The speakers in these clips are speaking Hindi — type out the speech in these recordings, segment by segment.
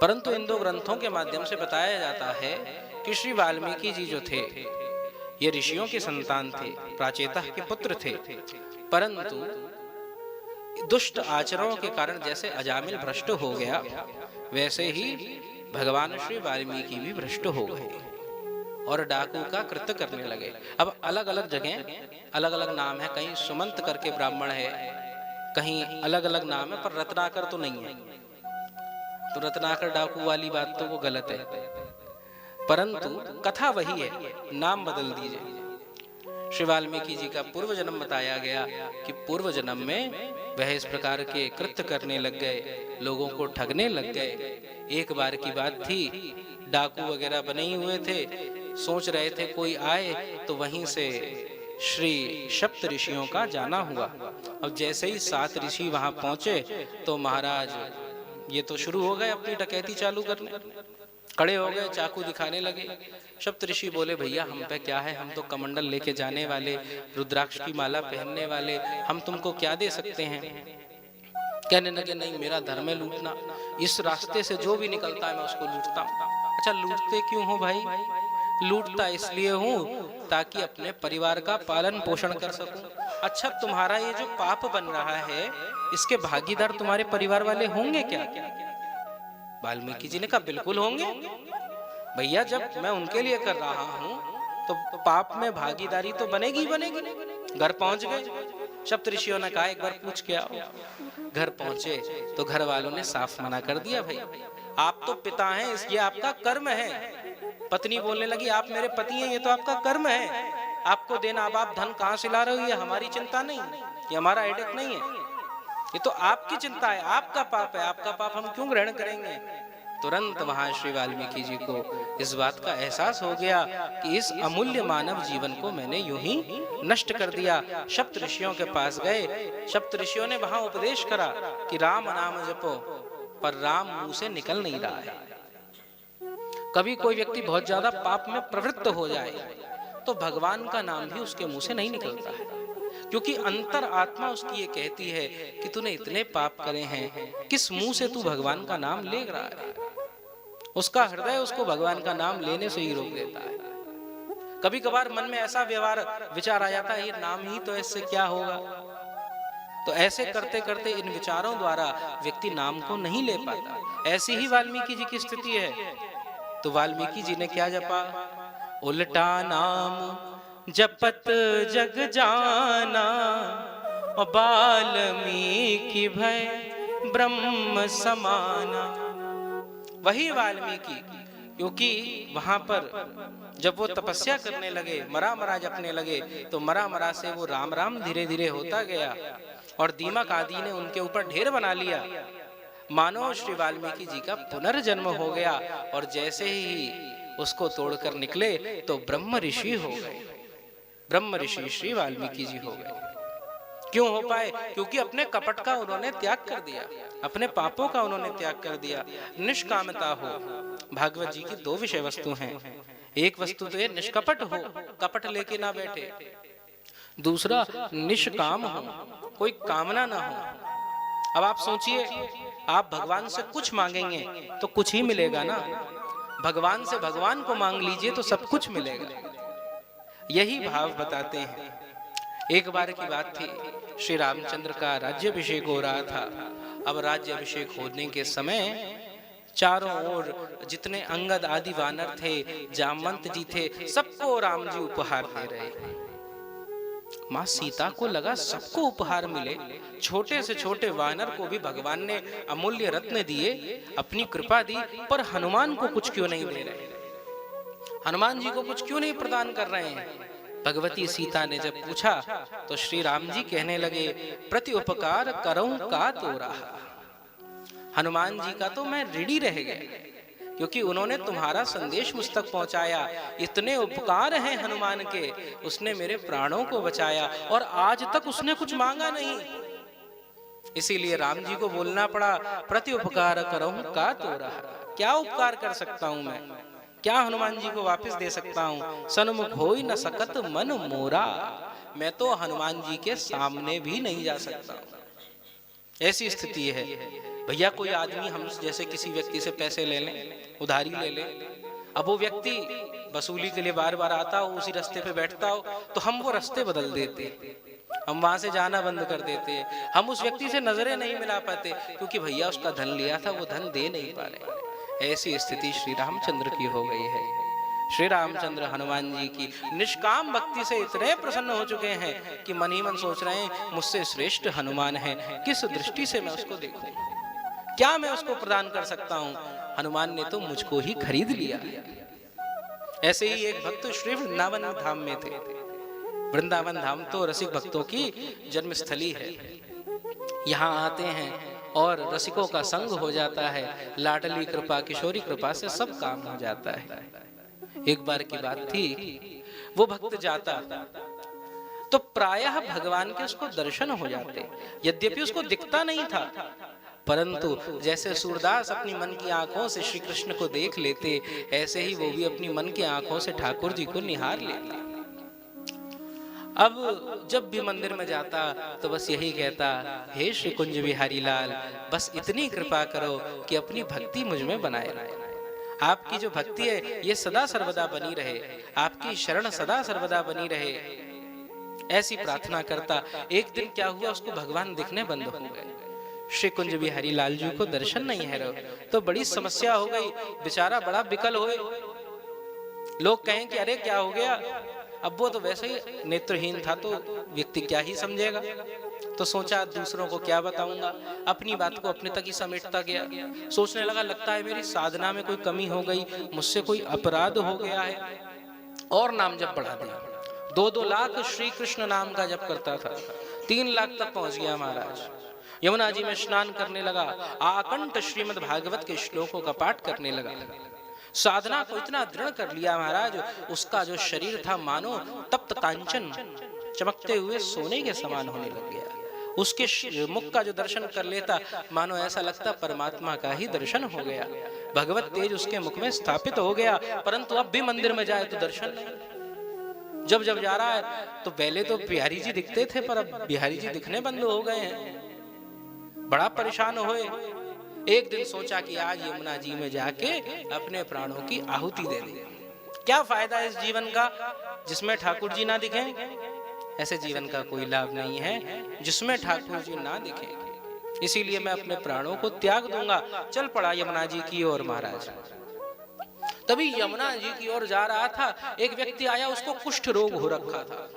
परंतु इन दो ग्रंथों के माध्यम से बताया जाता है कि श्री वाल्मीकि जी जो थे ये ऋषियों के संतान थे, प्राचेतः के पुत्र थे, परंतु दुष्ट आचरणों के कारण जैसे अजामिल भ्रष्ट हो गया, वैसे ही भगवान श्री वाल्मीकि भी भ्रष्ट हो गए और डाकू का कृत्य करने लगे। अब अलग अलग जगह अलग अलग नाम है, कहीं सुमंत करके ब्राह्मण है, कहीं अलग अलग नाम है, पर रत्नाकर तो नहीं है। तो रत्नाकर डाकू वाली बात तो वो गलत है, परंतु कथा वही है, नाम बदल दीजिए। श्री वाल्मीकि जी का पूर्व जन्म बताया गया कि पूर्व जन्म में वह इस प्रकार के कृत्य करने लग गए, लोगों को ठगने लग गए। एक बार की बात थी, डाकू वगैरह बने ही हुए थे, सोच रहे थे कोई आए, तो वहीं से श्री सप्त ऋषियों का जाना हुआ। अब जैसे ही 7 ऋषि वहां पहुंचे तो महाराज ये तो शुरू हो गए अपनी डकैती चालू करने, खड़े हो गए, चाकू दिखाने लगे। सप्त ऋषि बोले, भैया हम पे क्या है, हम तो कमंडल लेके जाने वाले, रुद्राक्ष की माला पहनने वाले, हम तुमको क्या दे सकते हैं। कहने लगे, नहीं मेरा धर्म है लूटना, इस रास्ते से जो भी निकलता है मैं उसको लूटता हूँ। अच्छा लूटते क्यों हो भाई? लूटता इसलिए हूँ ताकि अपने परिवार का पालन पोषण कर सकूं। अच्छा तुम्हारा ये जो पाप बन रहा है, इसके भागीदार तुम्हारे परिवार वाले होंगे क्या? वाल्मीकि जी ने कहा, बिल्कुल होंगे भैया, जब मैं उनके लिए कर रहा हूं तो पाप में भागीदारी तो बनेगी ही बनेगी। घर पहुंच गए, सप्त ऋषियों ने कहा एक बार पूछ के आओ। घर पहुंचे तो घर वालों ने साफ मना कर दिया, भाई आप तो पिता हैं, ये आपका कर्म है। पत्नी बोलने लगी, आप मेरे पति हैं, ये तो आपका कर्म है, आपको देना, अब आप धन कहां से ला रहे हो, ये हमारी चिंता नहीं, ये हमारा हेडेक नहीं है, ये तो आपकी चिंता है, आपका पाप है, आपका पाप हम क्यों ग्रहण करेंगे। तुरंत वहां श्री वाल्मीकि जी को इस बात का एहसास हो गया कि इस अमूल्य मानव जीवन को मैंने यूं ही नष्ट कर दिया। सप्त ऋषियों के पास गए, सप्त ऋषियों ने वहां उपदेश करा कि राम नाम जपो, पर राम मुंह से निकल नहीं रहा है। कभी कोई व्यक्ति बहुत ज्यादा पाप में प्रवृत्त हो जाए तो भगवान का नाम भी उसके मुंह से नहीं निकलता है, क्योंकि अंतर आत्मा उसकी ये कहती है कि तूने इतने पाप करे हैं, किस मुंह से तू भगवान का नाम ले रहा है। उसका हृदय उसको भगवान का नाम लेने से ही रोक देता है। कभी कभार मन में ऐसा विचार आ जाता है, ये नाम ही तो, इससे क्या होगा। तो ऐसे करते करते इन विचारों द्वारा व्यक्ति नाम को नहीं ले पाता। ऐसी ही वाल्मीकि जी की स्थिति है। तो वाल्मीकि जी ने क्या जपा, उल्टा नाम जपत जग जाना, वाल्मीकि भय ब्रह्म समाना। वही वाल्मीकि, क्योंकि वहां पर जब वो तपस्या करने लगे, मरा मरा जपने लगे, तो मरा मरा से वो राम राम धीरे धीरे होता गया और दीमक आदि ने उनके ऊपर ढेर बना लिया। मानो श्री वाल्मीकि जी का पुनर्जन्म हो गया और जैसे ही उसको तोड़कर निकले तो ब्रह्म ऋषि हो गए। ब्रह्म ऋषि श्री वाल्मीकि जी हो गए। क्यों हो पाए? क्योंकि अपने कपट का उन्होंने त्याग कर दिया, अपने पापों का उन्होंने त्याग कर दिया। निष्कामता हो। भागवत जी की 2 विषय वस्तु हैं। एक वस्तु तो ये निष्कपट हो, कपट लेके ना बैठे। दूसरा निष्काम हो, कोई कामना ना हो। अब आप सोचिए, आप भगवान से कुछ मांगेंगे तो कुछ ही मिलेगा ना। भगवान से भगवान को मांग लीजिए तो सब कुछ मिलेगा। यही भाव बताते हैं। एक बार की बात थी, श्री रामचंद्र का राज्याभिषेक हो रहा था। अब राज्याभिषेक होने के समय चारों ओर जितने अंगद आदि वानर थे, जामवंत जी थे, सबको राम जी उपहार दे रहे। माँ सीता को लगा सबको उपहार मिले, छोटे से छोटे वानर को भी भगवान ने अमूल्य रत्न दिए, अपनी कृपा दी, पर हनुमान को कुछ क्यों नहीं दे रहे, हनुमान जी को कुछ क्यों नहीं प्रदान कर रहे हैं। भगवती सीता ने जब पूछा तो श्री राम जी कहने लगे, प्रति उपकार करऊं का तो रहा। हनुमान जी का तो मैं ऋणी रह गया, क्योंकि उन्होंने तुम्हारा संदेश मुझ तक पहुंचाया। इतने उपकार हैं हनुमान के, उसने मेरे प्राणों को बचाया और आज तक उसने कुछ मांगा नहीं। इसीलिए राम जी को बोलना पड़ा, प्रति उपकार करऊं का तो रहा। क्या उपकार कर सकता हूं मैं, क्या हनुमान जी को वापस दे सकता हूं। सन्मुख होई न सकत मन मोरा, मैं तो हनुमान जी के सामने भी नहीं जा सकता। ऐसी स्थिति है। भैया कोई आदमी हम जैसे किसी व्यक्ति से पैसे ले लें, उधारी ले ले, अब वो व्यक्ति वसूली के लिए बार बार आता हो, उसी रास्ते पे बैठता हो, तो हम वो रास्ते बदल देते, हम वहां से जाना बंद कर देते, हम उस व्यक्ति से नजरें नहीं मिला पाते, क्योंकि भैया उसका धन लिया था, वो धन दे नहीं पा रहे। ऐसी स्थिति श्री रामचंद्र की हो गई है। श्री रामचंद्र हनुमान जी की निष्काम भक्ति से इतने प्रसन्न हो चुके हैं कि मन ही मन सोच रहे हैं मुझसे श्रेष्ठ हनुमान है, किस दृष्टि से मैं उसको देखूं, क्या मैं उसको प्रदान कर सकता हूं। हनुमान ने तो मुझको ही खरीद लिया। ऐसे ही एक भक्त श्री वृंदावन धाम में थे। वृंदावन धाम तो रसिक भक्तों की जन्मस्थली है। यहाँ आते हैं और रसिकों का संग हो जाता है, लाडली कृपा किशोरी कृपा से सब काम हो जाता है। एक बार की बात थी, वो भक्त जाता तो प्रायः भगवान के उसको दर्शन हो जाते, यद्यपि उसको दिखता नहीं था, परंतु जैसे सूरदास अपनी मन की आंखों से श्री कृष्ण को देख लेते, ऐसे ही वो भी अपनी मन की आंखों से ठाकुर जी को निहार लेते। अब जब भी मंदिर में जाता तो बस यही कहता, हे श्री कुंज बिहारी लाल, बस इतनी कृपा करो कि अपनी भक्ति मुझ में बनाए रहे, आपकी जो भक्ति है ये सदा सर्वदा बनी रहे, आपकी शरण सदा सर्वदा बनी रहे, ऐसी प्रार्थना करता। एक दिन क्या हुआ, उसको भगवान दिखने बंद हो गए। श्री कुंज बिहारी लाल जी को दर्शन नहीं है तो बड़ी समस्या हो गई, बेचारा बड़ा विकल हुए। लोग कहें कि अरे क्या हो गया, अब वो तो वैसे ही नेत्रहीन था तो व्यक्ति क्या ही समझेगा, तो सोचा दूसरों को क्या बताऊंगा, अपनी बात को अपने तक ही समेटता गया। सोचने लगा लगता है मेरी साधना में कोई कमी हो गई, मुझसे कोई अपराध हो गया है, और नाम जप बढ़ा दिया। 2-2 लाख श्री कृष्ण नाम का जप करता था, 3 लाख तक पहुंच गया महाराज। यमुना जी में स्नान करने लगा, आकंठ श्रीमद् भागवत के श्लोकों का पाठ करने लगा। साधना को इतना दृढ़ कर लिया महाराज, उसका जो शरीर था मानो तप्त कांचन चमकते हुए सोने के समान होने लग गया। उसके मुख का जो दर्शन कर लेता मानो ऐसा लगता परमात्मा का ही दर्शन हो गया, भगवत तेज उसके मुख में स्थापित हो गया। परंतु अब भी मंदिर में जाए तो दर्शन नहीं। जब जब जा रहा है तो पहले तो बिहारी जी दिखते थे, पर अब बिहारी जी दिखने बंद हो गए हैं, बड़ा परेशान हुए। एक दिन सोचा कि आज यमुना जी में जाके अपने प्राणों की आहुति दे दें। क्या फायदा इस जीवन का जिसमें ठाकुर जी ना दिखें, ऐसे जीवन का कोई लाभ नहीं है जिसमें ठाकुर जी ना दिखें, इसीलिए मैं अपने प्राणों को त्याग दूंगा। चल पड़ा यमुना जी की ओर महाराज। तभी यमुना जी की ओर जा रहा था, एक व्यक्ति आया, उसको कुष्ठ रोग हो रखा था।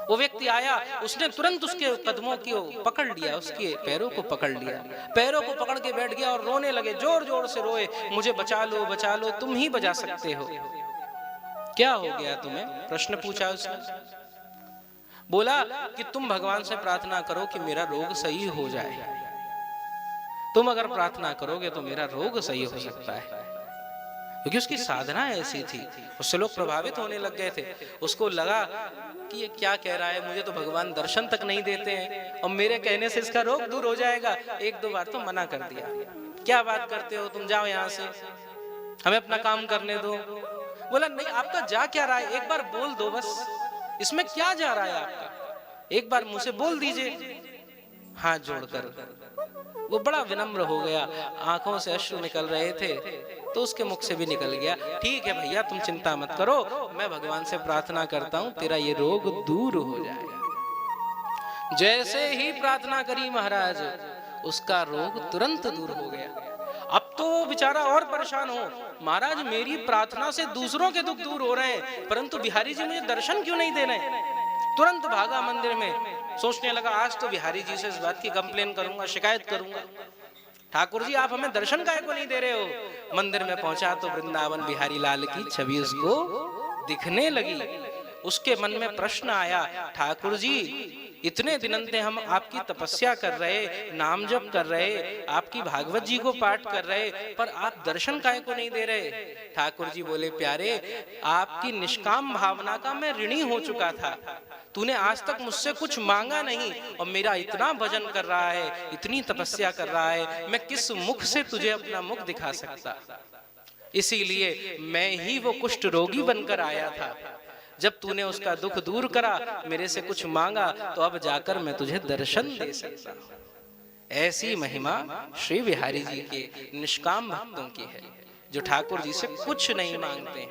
वो व्यक्ति आया, उसने तुरंत उसके कदमों को पकड़ लिया, उसके पैरों को पकड़ लिया, पैरों को पकड़ के बैठ गया और रोने लगे, जोर जोर से रोए, मुझे बचा लो, तुम ही बचा सकते हो। क्या हो गया तुम्हें, प्रश्न पूछा उसने। बोला कि तुम भगवान से प्रार्थना करो कि मेरा रोग सही हो जाए, तुम अगर प्रार्थना करोगे तो मेरा रोग सही हो सकता है। क्योंकि उसकी साधना ऐसी थी, उससे लोग प्रभावित होने लग गए थे। उसको लगा कि ये क्या कह रहा है, मुझे तो भगवान दर्शन तक नहीं देते हैं और मेरे कहने से इसका रोग दूर हो जाएगा। 1-2 बार तो मना कर दिया, क्या बात करते हो तुम, जाओ यहाँ से, हमें अपना काम करने दो। बोला नहीं, आपका जा क्या रहा है, एक बार बोल दो बस, इसमें क्या जा रहा है आपका, एक बार मुझसे बोल दीजिए हाथ जोड़कर। वो बड़ा विनम्र हो गया, आंखों से अश्रु निकल रहे थे तो उसके मुख से भी निकल गया। ठीक है भैया, तुम चिंता मत करो, मैं भगवान से प्रार्थना करता हूं तेरा ये रोग दूर हो जाएगा। जैसे ही प्रार्थना करी महाराज, उसका रोग तुरंत दूर हो गया। अब तो बेचारा और परेशान हो, महाराज मेरी प्रार्थना से दूसरों के दुख दूर हो रहे हैं, परंतु बिहारी जी मुझे दर्शन क्यों नहीं दे रहे। तुरंत भागा मंदिर में, सोचने लगा आज तो बिहारी जी से इस बात की कंप्लेन करूंगा, शिकायत करूंगा, ठाकुर जी आप हमें दर्शन काहे को नहीं दे रहे हो। मंदिर में पहुंचा तो वृंदावन बिहारी लाल की छवि उसको दिखने लगी। उसके मन में प्रश्न आया, ठाकुर जी इतने दिनों से हम आपकी तपस्या कर रहे, नाम जप कर रहे, आपकी भागवत जी को पाठ कर रहे, पर आप दर्शन काहे को नहीं दे रहे। ठाकुर जी बोले, प्यारे आपकी निष्काम भावना का मैं ऋणी हो चुका था, तूने आज तक मुझसे कुछ मांगा नहीं और मेरा इतना भजन कर रहा है, इतनी तपस्या कर रहा है, मैं किस मुख से तुझे अपना मुख दिखा सकता। इसीलिए मैं ही वो कुष्ठ रोगी बनकर आया था। जब तूने उसका दुख दूर करा, मेरे से कुछ मांगा, तो अब जाकर मैं तुझे दर्शन दे सकता हूं। ऐसी महिमा श्री बिहारी जी के निष्काम भक्तों की है, जो ठाकुर जी से कुछ नहीं मांगते हैं।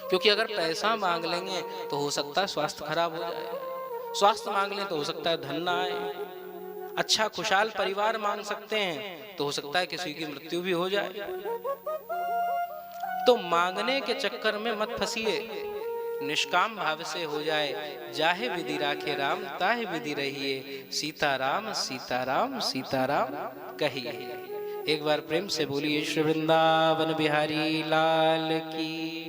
क्योंकि अगर पैसा मांग लेंगे तो हो सकता है स्वास्थ्य खराब हो जाए, स्वास्थ्य मांग लें तो हो सकता है धन ना आए, अच्छा खुशहाल परिवार मांग सकते हैं तो हो सकता है किसी की मृत्यु भी हो जाए। तो मांगने के चक्कर में मत फंसिए, निष्काम भाव से हो जाए। जाहे विधि राखे राम, ताहे विधि रहिए, सीताराम सीताराम सीताराम कहिए। एक बार प्रेम से बोलिए श्री वृंदावन बिहारी लाल की।